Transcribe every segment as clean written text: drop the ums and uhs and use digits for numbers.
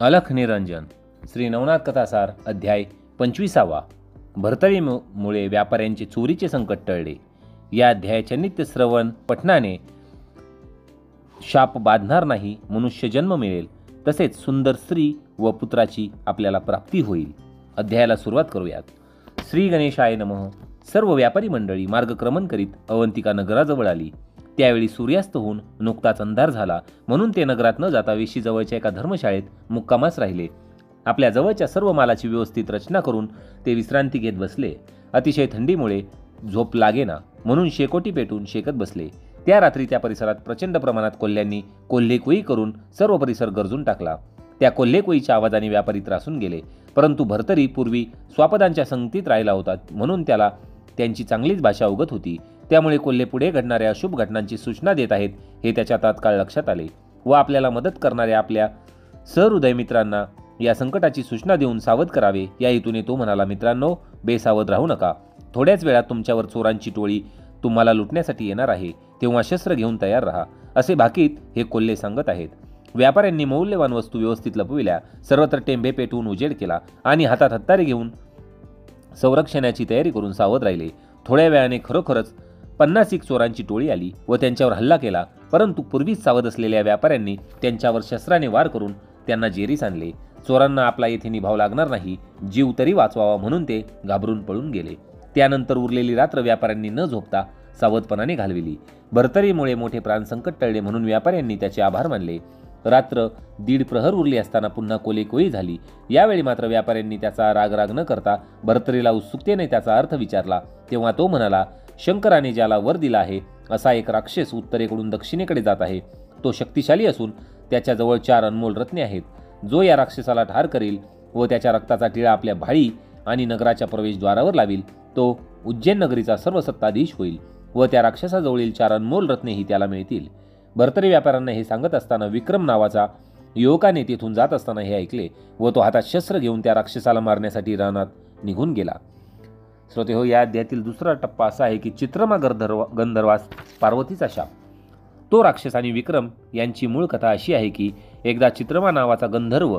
अलख निरंजन. श्री नवनाथ कथासार अध्याय 25. भर्तरीमुळे व्यापाऱ्यांचे चोरीचे संकट टळले. या अध्यायाच्या नित्य श्रवण पठणाने शाप बाधणार नाही, मनुष्य जन्म मिळेल, तसेच सुंदर स्त्री व पुत्राची आपल्याला प्राप्ती होईल. अध्यायाला सुरुवात करूयात. श्री गणेशाय नमः. सर्व व्यापारी मंडळी मार्गक्रमण करीत अवंतिका नगराजवळ आली. त्यावेळी सूर्यास्त होऊन नुकताच अंधार झाला, म्हणून ते नगरात न जाता वेशी जवळच्या एका धर्मशाळेत मुक्कामास राहिले. आपल्या जवळच्या सर्व मालाची व्यवस्थित रचना करून ते विश्रांती घेत बसले. अतिशय थंडीमुळे झोप लागेना, म्हणून शेकोटी पेटून शेकत बसले. त्या रात्री त्या परिसरात प्रचंड प्रमाणात कोल्ह्यांनी कोल्हेकोई करून सर्व परिसर गरजून टाकला. त्या कोल्हेकोईच्या आवाजाने व्यापारी त्रासून गेले, परंतु भर्तरी पूर्वी स्वापदांच्या संगतीत राहिला होता, म्हणून त्याला त्यांची चांगलीच भाषा अवगत होती. त्यामुळे कोल्हे पुढे घडणाऱ्या अशुभ घटनांची सूचना देत आहेत हे त्याच्या तात्काळ लक्षात आले व आपल्याला मदत करणाऱ्या आपल्या सहृदय मित्रांना या संकटाची सूचना देऊन सावध करावे या हेतूने तो म्हणाला, मित्रांनो, बेसावध राहू नका. थोड्याच वेळात तुमच्यावर चोरांची टोळी तुम्हाला लुटण्यासाठी येणार आहे, तेव्हा शस्त्र घेऊन तयार राहा, असे भाकीत हे कोल्हे सांगत आहेत. व्यापाऱ्यांनी मौल्यवान वस्तू व्यवस्थित लपविल्या, सर्वत्र टेंबे पेटवून उजेड केला आणि हातात हत्यारे घेऊन संरक्षणाची तयारी करून सावध राहिले. थोड्या वेळाने खरोखरच 50 चोरांची टोळी आली व त्यांच्यावर हल्ला केला, परंतु पूर्वीच सावध असलेल्या व्यापाऱ्यांनी त्यांच्यावर शस्त्राने वार करून त्यांना जेरीस आणले. चोरांना आपला येथे निभाव लागणार नाही, जीव तरी वाचवावा म्हणून ते घाबरून पळून गेले. त्यानंतर उरलेली रात्र व्यापाऱ्यांनी न झोपता सावधपणाने घालविली. भर्तरीमुळे मोठे प्राणसंकट टळले, म्हणून व्यापाऱ्यांनी त्याचे आभार मानले. रात्र 1.5 प्रहर उरली असताना पुन्हा कोलेकोई झाली. यावेळी मात्र व्यापाऱ्यांनी त्याचा राग न करता भर्तरीला उत्सुकतेने त्याचा अर्थ विचारला. तेव्हा तो म्हणाला, शंकराने ज्याला वर दिला आहे असा एक राक्षस उत्तरेकडून दक्षिणेकडे जात आहे. तो शक्तिशाली असून त्याच्याजवळ 4 अनमोल रत्ने आहेत. जो या राक्षसाला ठार करील व त्याच्या रक्ताचा टिळा आपल्या भाळी आणि नगराच्या प्रवेशद्वारावर लावील, तो उज्जैन नगरीचा सर्व सत्ताधीश होईल व त्या राक्षसाजवळील 4 अनमोल रत्नेही त्याला मिळतील. भर्तरी व्यापाऱ्यांना हे सांगत असताना विक्रम नावाचा युवकाने तेथून जात असताना हे ऐकले व तो हातात शस्त्र घेऊन त्या राक्षसाला मारण्यासाठी रानात निघून गेला. श्रोते हो, या अध्यायातील दुसरा टप्पा असा आहे की चित्रमा गंधर्वास पार्वतीचा शाप. तो राक्षस आणि विक्रम यांची मूळ कथा अशी आहे की एकदा चित्रमा नावाचा गंधर्व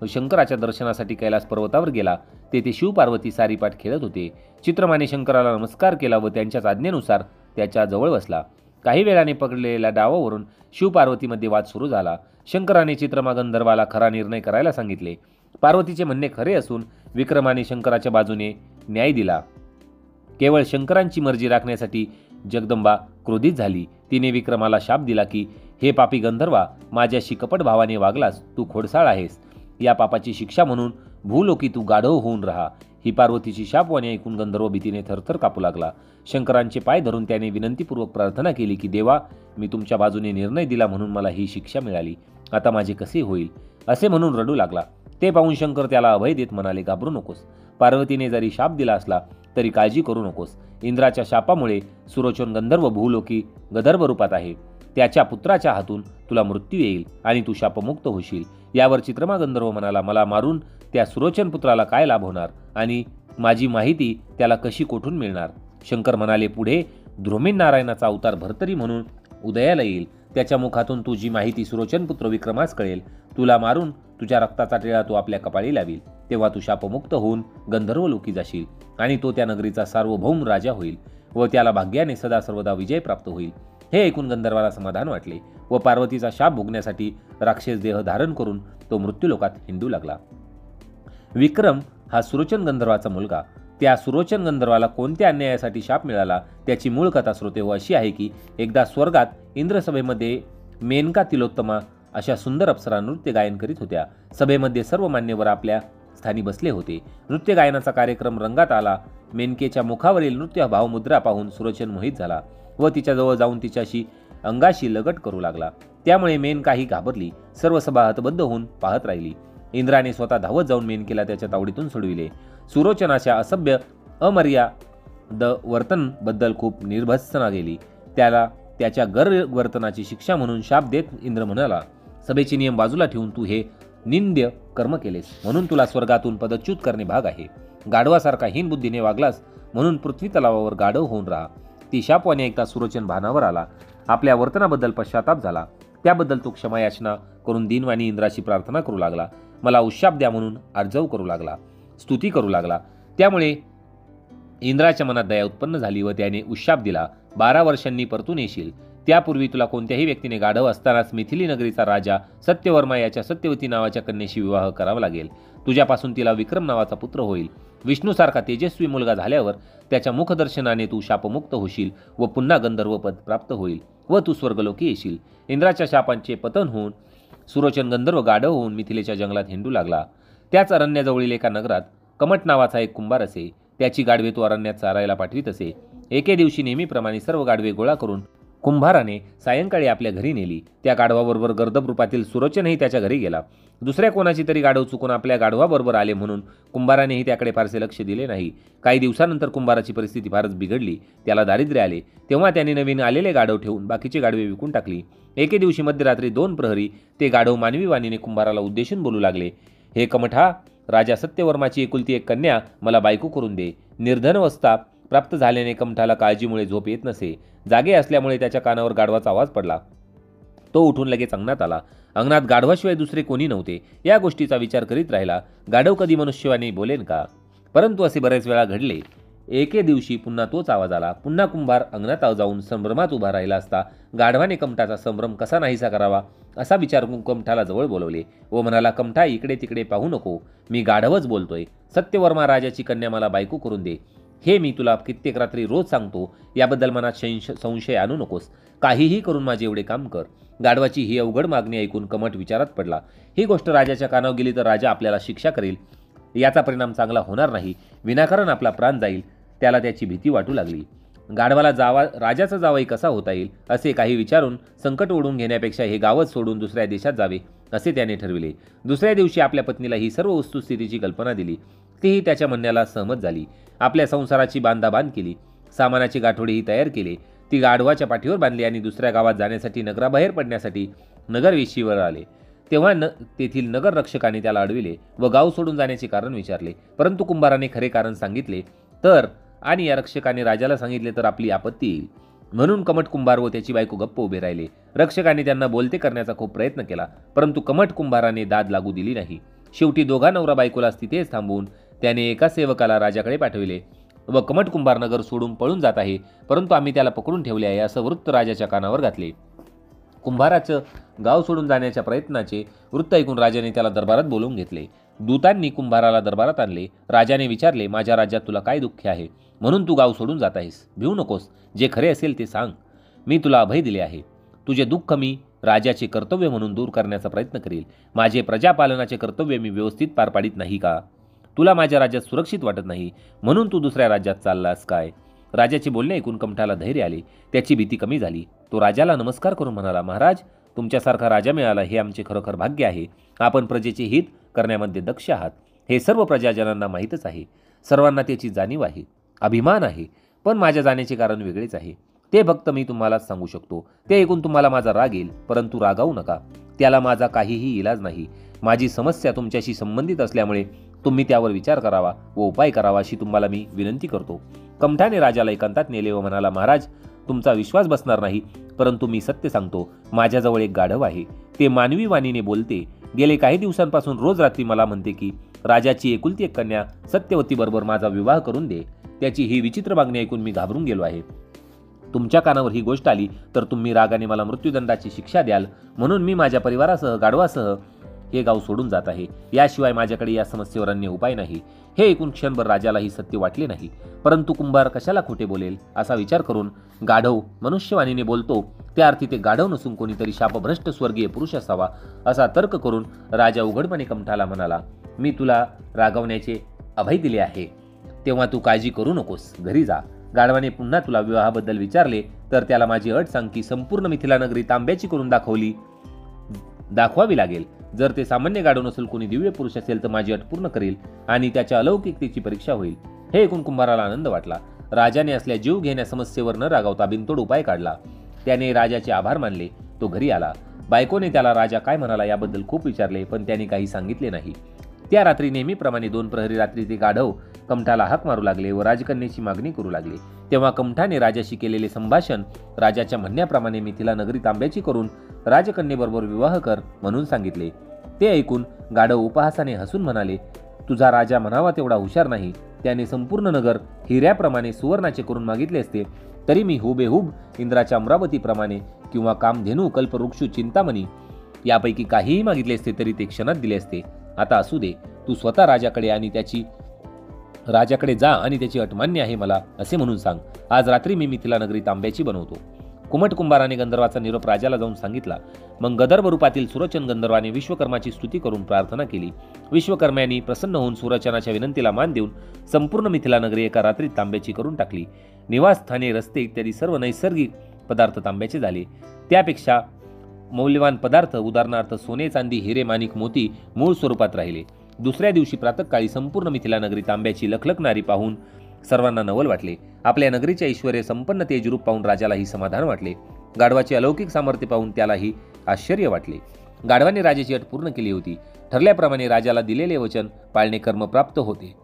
शंकराच्या दर्शनासाठी कैलास पर्वतावर गेला. तेथे शिवपार्वती सारीपाठ खेळत होते. चित्रमाने शंकराला नमस्कार केला व त्यांच्याच आज्ञेनुसार त्याच्या जवळ बसला. काही वेळाने पकडलेल्या डावावरून शिवपार्वतीमध्ये वाद सुरू झाला. शंकराने चित्रमा गंधर्वाला खरा निर्णय करायला सांगितले. पार्वतीचे म्हणणे खरे असून विक्रमाने शंकराच्या बाजूने न्याय दिला. केवळ शंकरांची मर्जी राखण्यासाठी जगदंबा क्रोधित झाली. तिने विक्रमाला शाप दिला की, हे पापी गंधर्वा, माझ्याशी कपट भावाने वागलास तू खोडसाळ आहेस. या पापाची शिक्षा म्हणून भूलोकी तू गाढव होऊन राहा. ही पार्वतीची शापवाणी ऐकून गंधर्व भीतीने थरथर कापू लागला. शंकरांचे पाय धरून त्याने विनंतीपूर्वक प्रार्थना केली की, देवा, मी तुमच्या बाजूने निर्णय दिला म्हणून मला ही शिक्षा मिळाली. आता माझे कसे होईल, असे म्हणून रडू लागला. ते पाहून शंकर त्याला अभय देत म्हणाले, घाबरू नकोस. पार्वतीने जरी शाप दिला असला तरी काळजी करू नकोस. इंद्राच्या शापामुळे सुरोचन गंधर्व भूलोकी गंधर्व रूपात आहे. त्याच्या पुत्राच्या हातून तुला मृत्यू येईल आणि तू शापमुक्त होशील. यावर चित्रमा गंधर्व म्हणाला, मला मारून त्या सुरोचन पुत्राला काय लाभ होणार आणि माझी माहिती त्याला कशी कोठून मिळणार. शंकर म्हणाले, पुढे ध्रुमिन नारायणाचा अवतार भर्तरी म्हणून उदयाला येईल. त्याच्या मुखातून तुझी माहिती सुरोचन पुत्र विक्रमास कळेल. तुला मारून तुझ्या रक्ताचा टिळा तो आपल्या कपाळी लावील. तेव्हा तू शापमुक्त होऊन गंधर्व लोकी जाशील आणि तो त्या नगरीचा सार्वभौम राजा होईल व त्याला भाग्याने सदा सर्वदा विजय प्राप्त होईल. हे ऐकून गंधर्वाला समाधान वाटले व पार्वतीचा शाप भोगण्यासाठी राक्षस देह धारण करून तो मृत्यूलोकात हिंडू लागला. विक्रम हा सुरोचन गंधर्वाचा मुलगा. त्या सुरोचन गंधर्वाला कोणत्या अन्यायासाठी शाप मिळाला त्याची मूळ कथा श्रोते व अशी आहे की एकदा स्वर्गात इंद्रसभेमध्ये मेनका तिलोत्तमा अशा सुंदर अप्सरा नृत्य गायन करीत होत्या. सभेमध्ये सर्व मान्यवर आपल्या स्थानी बसले होते. नृत्य गायनाचा कार्यक्रम रंगात आला. मेनकेच्या मुखावरील नृत्य भावमुद्रा पाहून सुरोचन मोहित झाला व तिच्याजवळ जाऊन तिच्याशी अंगाशी लगट करू लागला. त्यामुळे मेनकाही घाबरली. सर्व सभा हतबद्ध होऊन पाहत राहिली. इंद्राने स्वतः धावत जाऊन मेनकेला त्याच्या तावडीतून सोडविले. सुरोचनाच्या असभ्य अमर्याद वर्तन बद्दल खूप निर्भत्सना गेली. त्याला त्याच्या गैरवर्तनाची शिक्षा म्हणून शाप देत इंद्र म्हणाला, सभेचे नियम बाजूला ठेवून तू हे निंद्य कर्म केलेस म्हणून तुला स्वर्गातून पदच्युत करणे भाग आहे. गाढवासारखा हीन बुद्धीने वागलास म्हणून पृथ्वी तलावावर गाढव होऊन राहा. ती शापवाणी ऐकता सुरोचन भानावर आला. आपल्या वर्तनाबद्दल पश्चाताप झाला. त्याबद्दल तो क्षमायाचना करून दिनवाणी इंद्राची प्रार्थना करू लागला. मला उशाप द्या म्हणून अर्जव करू लागला, स्तुती करू लागला. त्यामुळे इंद्राच्या मनात दया उत्पन्न झाली व त्याने उशाप दिला, 12 वर्षांनी परतून येशील. त्यापूर्वी तुला कोणत्याही व्यक्तीने गाढव असतानाच मिथिली नगरीचा राजा सत्यवर्मा याच्या सत्यवती नावाच्या कन्येशी विवाह करावा लागेल. तुझ्यापासून तिला विक्रम नावाचा पुत्र होईल. विष्णूसारखा तेजस्वी मुलगा झाल्यावर त्याच्या मुखदर्शनाने तू शापमुक्त होशील व पुन्हा गंधर्वपद प्राप्त होईल व तू स्वर्गलोकी येशील. इंद्राच्या शापांचे पतन होऊन सुरोचन गंधर्व गाढव होऊन मिथिलेच्या जंगलात हिंडू लागला. त्याच अरण्याजवळील एका नगरात कमट नावाचा एक कुंभार असे. त्याची गाढवे तो अरण्यात चारायला पाठवीत असे. एके दिवशी नेहमीप्रमाणे सर्व गाढवे गोळा करून कुंभाराने सायंकाळी आपल्या घरी नेली. त्या गाढवाबरोबर गर्दभ रूपातील सुरोचनही त्याच्या घरी गेला. दुसऱ्या कोणाची तरी गाढव चुकून आपल्या गाढवाबरोबर आले म्हणून कुंभारानेही त्याकडे फारसे लक्ष दिले नाही. काही दिवसानंतर कुंभाराची परिस्थिती फारच बिघडली. त्याला दारिद्र्य आले. तेव्हा त्याने नवीन आलेले गाढव ठेवून बाकीचे गाढवे विकून टाकली. एके दिवशी मध्यरात्री 2 प्रहरी ते गाढव मानवी वाणीने कुंभाराला उद्देशून बोलू लागले. हे कमठा, राजा सत्यवर्माची एकुलती एक कन्या मला बायको करून दे. निर्धनवस्था प्राप्त झाल्याने कमठाला काळजीमुळे झोप येत नसे. जागे असल्यामुळे त्याच्या कानावर गाढवाचा आवाज पडला. तो उठून लगेच अंगणात आला. अंगणात गाढवाशिवाय दुसरे कोणी नव्हते. या गोष्टीचा विचार करीत राहिला. गाढव कधी मनुष्यवाणी बोलेन का? परंतु असे बरेच वेळा घडले. एके दिवशी पुन्हा तोच आवाज आला. पुन्हा कुंभार अंगणात जाऊन संभ्रमात उभा राहिला असता गाढवाने कमठाचा संभ्रम कसा नाहीसा करावा असा विचार करून कमठाला जवळ बोलवले व म्हणाला, कमठा, इकडे तिकडे पाहू नको. मी गाढवच बोलतोय. सत्यवर्मा राजाची कन्या मला बायको करून दे. हे मी तुला कित्येक रात्री रोज सांगतो. याबद्दल मनात संशय आणू नकोस. काहीही करून माझे एवढे काम कर. गाढवाची ही अवघड मागणी ऐकून कमठ विचारात पडला. ही गोष्ट राजाच्या कानावर गेली तर राजा आपल्याला शिक्षा करेल. याचा परिणाम चांगला होणार नाही. विनाकारण आपला प्राण जाईल. त्याला त्याची भीती वाटू लागली. गाढवाला राजाचा जावई कसा होता येईल असे काही विचारून संकट ओढून घेण्यापेक्षा हे गावच सोडून दुसऱ्या देशात जावे असे त्याने ठरविले. दुसऱ्या दिवशी आपल्या पत्नीला ही सर्व वस्तुस्थितीची कल्पना दिली. तीही त्याच्या म्हणण्याला सहमत झाली. आपल्या संसाराची बांधाबांध केली. सामानाची गाठोडेही तयार केले. ती गाढवाच्या पाठीवर बांधली आणि दुसऱ्या गावात जाण्यासाठी नगराबाहेर पडण्यासाठी नगरवेशीवर आले. तेव्हा तेथील नगर रक्षकाने त्याला अडविले व गाव सोडून जाण्याचे कारण विचारले. परंतु कुंभाराने खरे कारण सांगितले तर आणि या रक्षकाने राजाला सांगितले तर आपली आपत्ती येईल. म्हणून कमट कुंभार व त्याची बायको गप्प उभे राहिले. रक्षकाने त्यांना बोलते करण्याचा खूप प्रयत्न केला, परंतु कमट कुंभाराने दाद लागू दिली नाही. शेवटी दोघा नवरा बायकोला तिथेच थांबवून त्याने एका सेवकाला राजाकडे पाठविले व कमट कुंभार नगर सोडून पळून जात आहे, परंतु आम्ही त्याला पकडून ठेवले आहे असं वृत्त राजाच्या कानावर घातले. कुंभाराचं गाव सोडून जाण्याच्या प्रयत्नाचे वृत्त ऐकून राजाने त्याला दरबारात बोलवून घेतले. दूतांनी कुंभाराला दरबारात आणले. राजाने विचारले, माझ्या राज्यात तुला काय दुःख आहे म्हणून तू गाव सोडून जात आहेस? भिवू नकोस. जे खरे असेल ते सांग. मी तुला अभय दिले आहे. तुझे दुःख मी राजाचे कर्तव्य म्हणून दूर करण्याचा प्रयत्न करील. माझे प्रजापालनाचे कर्तव्य मी व्यवस्थित पार पाडित नाही का? तुला माझ्या राज्यात सुरक्षित वाटत नाही म्हणून तू दुसऱ्या राज्यात चाललास काय? राजाचे बोलणे ऐकून कमठाला धैर्य आले. त्याची भीती कमी झाली. तो राजाला नमस्कार करून म्हणाला, महाराज, तुमच्यासारखा राजा मिळाला हे आमचे खरोखर भाग्य आहे. आपण प्रजेचे हित करण्यामध्ये दक्ष आहात. हे सर्व प्रजाजनांना माहीतच आहे. सर्वांना त्याची जाणीव आहे, अभिमान आहे. पण माझ्या जाण्याचे कारण वेगळेच आहे. ते फक्त मी तुम्हालाच सांगू शकतो. ते ऐकून तुम्हाला माझा राग येईल, परंतु रागावू नका. त्याला माझा काहीही इलाज नाही. माझी समस्या तुमच्याशी संबंधित असल्यामुळे तुम्ही त्यावर विचार करावा व उपाय करावा अशी तुम्हाला मी विनंती करतो. कमठाने राजाला एकांतात नेले व म्हणाला, महाराज, तुमचा विश्वास बसणार नाही, परंतु मी सत्य सांगतो. माझ्याजवळ एक गाढव आहे. ते मानवी वाणीने बोलते. गेले काही दिवसांपासून रोज रात्री मला म्हणते की राजाची एकुलती एक कन्या सत्यवतीबरोबर माझा विवाह करून दे. त्याची ही विचित्र मागणी ऐकून मी घाबरून गेलो आहे. तुमच्या कानावर ही गोष्ट आली तर तुम्ही रागाने मला मृत्यूदंडाची शिक्षा द्याल, म्हणून मी माझ्या परिवारासह गाढवासह हे गाव सोडून जात आहे. याशिवाय माझ्याकडे या समस्येवर अन्य उपाय नाही. हे ऐकून क्षणभर राजाला ही सत्य वाटले नाही. परंतु कुंभार कशाला खोटे बोलेल असा विचार करून गाढव मनुष्यवाणीने बोलतो त्या अर्थी ते गाढव नसून कोणीतरी शापभ्रष्ट स्वर्गीय पुरुष असावा असा तर्क करून राजा उघडपणे कमठाला म्हणाला, मी तुला रागवण्याचे अभय दिले आहे, तेव्हा तू काळजी करू नकोस. घरी जा. गाढवाने पुन्हा तुला विवाहाबद्दल विचारले तर त्याला माझी अट सांग की संपूर्ण मिथिला नगरी तांब्याची करून दाखवावी लागेल. जर ते सामान्य गाढव नसेल, कोणी दिव्य पुरुष असेल तर माझी अट पूर्ण करेल आणि त्याच्या अलौकिकतेची परीक्षा होईल. हे ऐकून कुंभाराला आनंद वाटला. राजाने असल्या जीव घेण्या समस्येवर न रागावता बिनतोड उपाय काढला. त्याने राजाचे आभार मानले. तो घरी आला. बायकोने त्याला राजा काय म्हणाला याबद्दल खूप विचारले, पण त्याने काही सांगितले नाही. त्या रात्री नेहमीप्रमाणे 2 प्रहरी रात्री ते गाढव कमठाला हाक मारू लागले व राजकन्येची मागणी करू लागले. तेव्हा कमठाने राजाशी केलेले संभाषण राजाच्या म्हणण्याप्रमाणे मिथिला नगरी तांब्याची करून राजकन्येबरोबर विवाह कर म्हणून सांगितले. ते ऐकून गाढव उपहासाने हसून म्हणाले, तुझा राजा म्हणावा तेवढा हुशार नाही. त्याने संपूर्ण नगर हिऱ्याप्रमाणे सुवर्णाचे करून मागितले असते, तरी मी हुबेहूब इंद्राच्या अमरावतीप्रमाणे किंवा कामधेनू, कल्पवृक्षू, चिंतामणी यापैकी काहीही मागितले असते तरी ते क्षणात दिले असते. आता असू दे, तू स्वतः राजाकडे जा आणि त्याची अट मान्य आहे मला असे म्हणून सांग. आज रात्री मी मिथिला नगरी तांब्याची बनवतो. कुमट कुंभाराने गंधर्वाचा निरोप राजाला जाऊन सांगितला. मग गंधर्व रूपातील सुरचन गंधर्वाने विश्वकर्माची स्तुती करून प्रार्थना केली. विश्वकर्म्यांनी प्रसन्न होऊन सुरचनाच्या विनंतीला मान देऊन संपूर्ण मिथिला नगरी एका रात्रीत तांब्याची करून टाकली. निवासस्थाने, रस्ते इत्यादी सर्व नैसर्गिक पदार्थ तांब्याचे झाले. त्यापेक्षा मौल्यवान पदार्थ उदाहरणार्थ सोने, चांदी, हिरे, माणिक, मोती मूळ स्वरूपात राहिले. दुसऱ्या दिवशी प्रातःकाळी संपूर्ण मिथिला नगरी तांब्याची लखलखणारी पाहून सर्वांना नवल वाटले. आपल्या नगरीचे ऐश्वर्य संपन्न तेजरूप पाहून राजालाही समाधान वाटले. गाढवाचे अलौकिक सामर्थ्य पाहून त्यालाही आश्चर्य वाटले. गाढवाने राजाची अट पूर्ण केली होती. ठरल्याप्रमाणे राजाला दिलेले वचन पाळणे कर्म प्राप्त होते.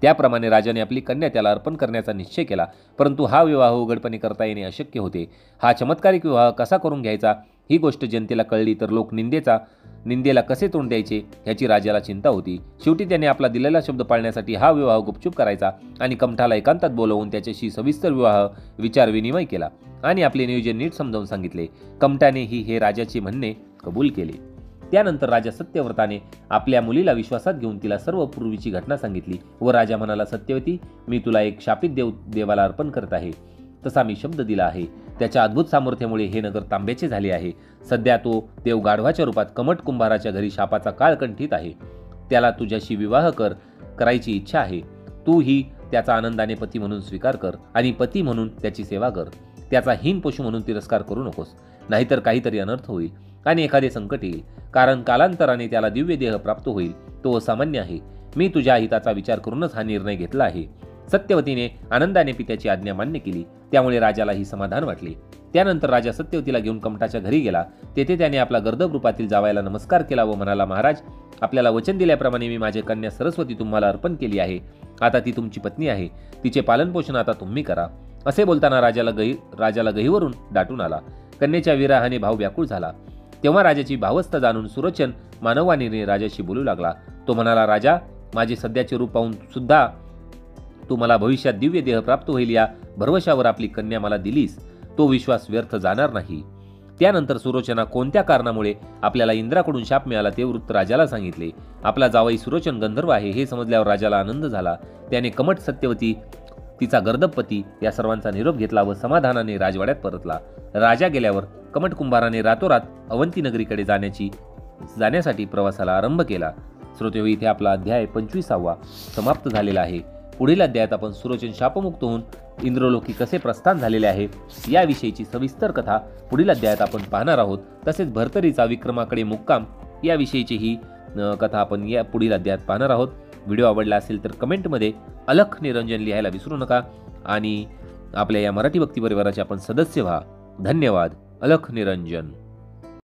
त्याप्रमाणे राजाने आपली कन्या त्याला अर्पण करण्याचा निश्चय केला. परंतु हा विवाह उघडपणे करता येणे अशक्य होते. हा चमत्कारिक विवाह कसा करून घ्यायचा ही गोष्ट जनतेला कळली तर लोक निंदेला कसे तोंड द्यायचे ह्याची राजाला चिंता होती. शेवटी त्याने आपला दिलेला शब्द पाळण्यासाठी हा विवाह गुपचूप करायचा आणि कमठाला एकांतात बोलवून त्याच्याशी सविस्तर विचार विनिमय केला आणि आपले नियोजन नीट समजावून सांगितले. कमठानेही हे राजाचे म्हणणे कबूल केले. त्यानंतर राजा सत्यव्रताने आपल्या मुलीला विश्वासात घेऊन तिला सर्व पूर्वीची घटना सांगितली व राजा म्हणाला, सत्यवती, मी तुला एक शापित देवाला अर्पण करत आहे. तसा मी शब्द दिला आहे. त्याच्या अद्भुत सामर्थ्यामुळे हे नगर तांब्याचे झाले आहे. सध्या तो देव गाढवाच्या रूपात कमट कुंभाराच्या घरी शापाचा काळ कंठीत आहे. त्याला तुझ्याशी विवाह करायची इच्छा आहे. तूही त्याचा आनंदाने पती म्हणून स्वीकार कर आणि पती म्हणून त्याची सेवा कर. त्याचा हीन पशु म्हणून तिरस्कार करू नकोस, नाहीतर काहीतरी अनर्थ होईल आणि एखादे संकट येईल. कारण कालांतराने त्याला दिव्य देह प्राप्त होईल. तो असामान्य आहे. मी तुझ्या हिताचा विचार करूनच हा निर्णय घेतला आहे. सत्यवतीने आनंदाने पित्याची आज्ञा मान्य केली. त्यामुळे राजालाही समाधान वाटले. त्यानंतर राजा सत्यवतीला घेऊन कमठाच्या घरी गेला. तेथे त्याने आपला गर्दभ रूपातील जावयाला नमस्कार केला व म्हणाला, महाराज, आपल्याला वचन दिल्याप्रमाणे मी माझी कन्या सरस्वती तुम्हाला अर्पण केली आहे. आता ती तुमची पत्नी आहे. तिचे पालनपोषण आता तुम्ही करा. असे बोलताना राजाला गहिवरून दाटून आला. कन्येच्या विरहाने भाव व्याकुळ झाला. तेव्हा राजाची भावस्था जाणून सुरचन मानववाणीने राजाशी बोलू लागला. तो म्हणाला, राजा, माझे सध्याचे रूप पाहून सुद्धा तू मला भविष्यात दिव्य देह प्राप्त होईल या भरवशावर आपली कन्या मला दिलीस. तो विश्वास व्यर्थ जाणार नाही. त्यानंतर सुरोचना कोणत्या कारणामुळे आपल्याला इंद्राकडून शाप मिळाला ते वृत्त राजाला सांगितले. आपला जावई सुरोचन गंधर्व आहे हे समजल्यावर राजाला आनंद झाला. त्याने कमट, सत्यवती, तिचा गर्दभपती या सर्वांचा निरोप घेतला व समाधानाने राजवाड्यात परतला. राजा गेल्यावर कमट कुंभाराने रातोरात अवंती नगरीकडे जाण्यासाठी प्रवासाला आरंभ केला. श्रोतेहो, इथे आपला अध्याय 25वा समाप्त झालेला आहे. पुढील अध्यायात आपण सुरोचन शापमुक्त होऊन इंद्रलोकी कसे प्रस्थान झालेले आहे याविषयीची सविस्तर कथा पुढील अध्यायात आपण पाहणार आहोत. तसेच भर्तरीचा विक्रमाकडे मुक्काम याविषयीची ही कथा आपण या पुढील अध्यायात पाहणार आहोत. व्हिडिओ आवडला असेल तर कमेंटमध्ये अलख निरंजन लिहायला विसरू नका आणि आपल्या या मराठी भक्ती परिवाराचे आपण सदस्य व्हा. धन्यवाद. अलख निरंजन.